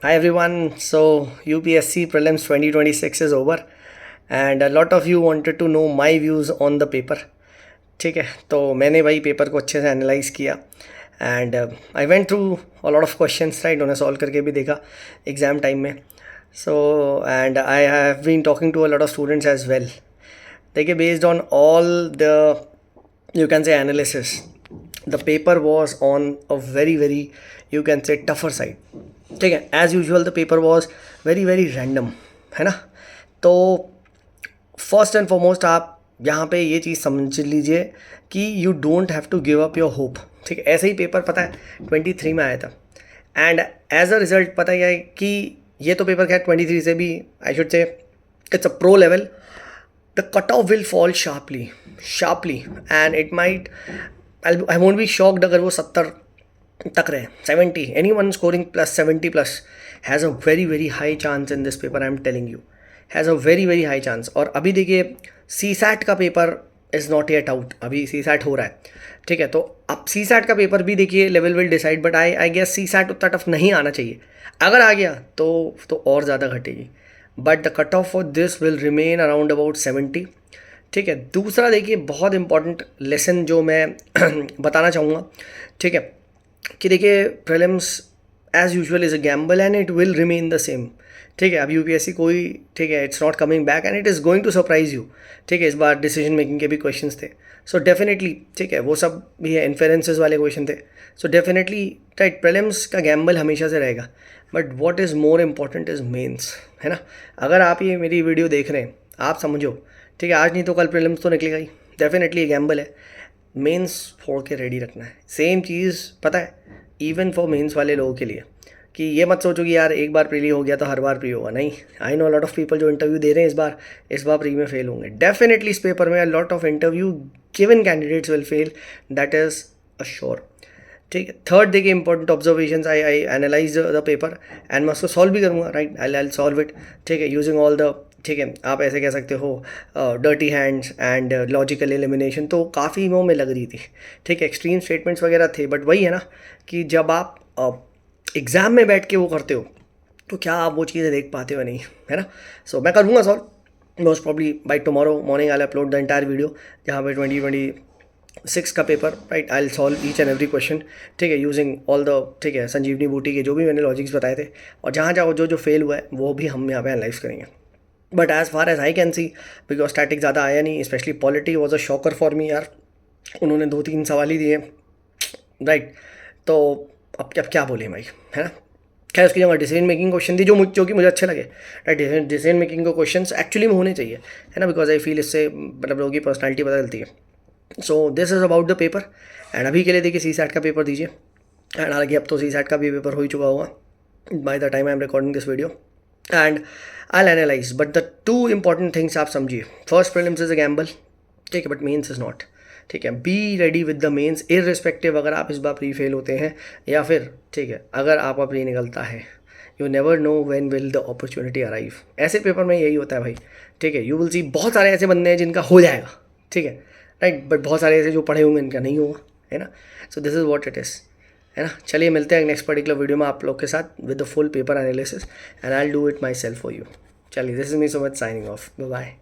Hi everyone. So UPSC prelims 2026 is over and a lot of you wanted to know my views on the paper. ठीक है, तो मैंने भाई paper को अच्छे से एनालाइज किया and I went through a lot of questions right, उन्हें सॉल्व करके भी देखा एग्ज़ाम टाइम में. So and I have been talking to a lot of students as well. देखिए, based on all the you can say analysis, the paper was on a very you can say tougher side. ठीक है, as usual the paper was very random, है ना. तो first and foremost आप यहाँ पे ये चीज़ समझ लीजिए कि you don't have to give up your hope. ठीक है, ऐसे ही पेपर पता है 23 में आया था एंड एज अ रिजल्ट पता है कि ये तो पेपर खैर 23 से भी I should say it's a pro level. The cut off will fall sharply and it might, I won't be shocked अगर वो 70 तक रहे, 70. Any one scoring plus 70 plus has a very high chance in this paper. I am telling you, has a very high chance. और अभी देखिए C SAT का paper is not yet out, अभी C SAT हो रहा है. ठीक है, तो अब सी सैट का पेपर भी देखिए level will decide, but I guess CSAT उतना टफ नहीं आना चाहिए. अगर आ गया तो और ज़्यादा घटेगी, but the cut off for this will remain around about 70. ठीक है, दूसरा देखिए बहुत इंपॉर्टेंट लेसन जो मैं बताना चाहूँगा, ठीक है, कि देखिए prelims as usual is a gamble and it will remain the same. ठीक है, अब यूपीएससी कोई, ठीक है, it's not coming back and it is going to surprise you. ठीक है, इस बार डिसीजन मेकिंग के भी क्वेश्चंस थे, सो डेफिनेटली ठीक है वो सब भी है, इन्फेरेंसेस वाले क्वेश्चन थे. सो डेफिनेटली राइट, प्रीलिम्स का गैम्बल हमेशा से रहेगा, but what is more important is mains, है ना. अगर आप ये मेरी वीडियो देख रहे हैं, आप समझो, ठीक है, आज नहीं तो कल प्रीलिम्स तो निकलेगा ही. डेफिनेटली गैम्बल है, मेंस फोड़ के रेडी रखना है. सेम चीज़ पता है इवन फॉर मेंस वाले लोगों के लिए, कि ये मत सोचो कि यार एक बार प्री हो गया तो हर बार प्री होगा. नहीं, I know lot of people जो इंटरव्यू दे रहे हैं इस बार प्री में फेल होंगे. डेफिनेटली इस पेपर में lot of interview given candidates will fail, that is a sure. ठीक है, थर्ड देखिए important observations, I analyse the paper and मैं उसको सॉल्व भी करूँगा. Right, I solve it. ठीक है, यूजिंग ऑल द, ठीक है, आप ऐसे कह सकते हो dirty hands and logical elimination. तो काफ़ी वो में लग रही थी. ठीक है, एक्सट्रीम स्टेटमेंट्स वगैरह थे, बट वही है ना कि जब आप एग्ज़ाम में बैठ के वो करते हो तो क्या आप वो चीज़ें देख पाते हो नहीं, है ना. सो मैं करूँगा solve most probably by tomorrow morning. I upload the entire video जहाँ पे 2026 का paper, right, I solve each and every question. ठीक है, यूजिंग ऑल द, ठीक है, संजीवनी बूटी के जो भी मैंने लॉजिक्स बताए थे, और जहाँ जहाँ जो फेल हुआ है वो भी हम यहाँ पे एनालाइज करेंगे. But as far as I can see, because static ज़्यादा आया नहीं, specially polity was a shocker for me यार. उन्होंने 2-3 सवाल ही दिए, राइट. तो अब क्या बोले भाई, है ना. खैर उसकी जगह डिसीजन मेकिंग क्वेश्चन थी जो कि मुझे अच्छे लगे. राइट, डिसीजन मेकिंग के क्वेश्चन एक्चुअली में होने चाहिए, है ना, बिकॉज आई फील इससे मतलब लोगों की पर्सनैलिटी बदलती है. So this is about the paper. And अभी के लिए देखिए सी सैट का पेपर दीजिए, एंड हालांकि अब तो सी सैट का भी पेपर हो ही चुका होगा by the time I am recording this video. And I analyse, but the two important things आप समझिए. First, prelims is a gamble, ठीक है, बट मेंस इज़ नॉट. ठीक है, be ready with the mains irrespective अगर आप इस बार pre fail होते हैं या फिर, ठीक है, अगर आपका प्री निकलता है. You never know when will the opportunity arrive. ऐसे पेपर में यही होता है भाई. ठीक है, यू विल सी बहुत सारे ऐसे बंदे हैं जिनका हो जाएगा, ठीक है, राइट, बट बहुत सारे ऐसे जो पढ़े होंगे इनका नहीं होगा, है ना. So this is what it is, है ना. चलिए मिलते हैं नेक्स्ट पर्टिकुलर वीडियो में आप लोग के साथ with the full paper analysis, and I will do it myself for you. चलिए, this is me so much signing off. Bye.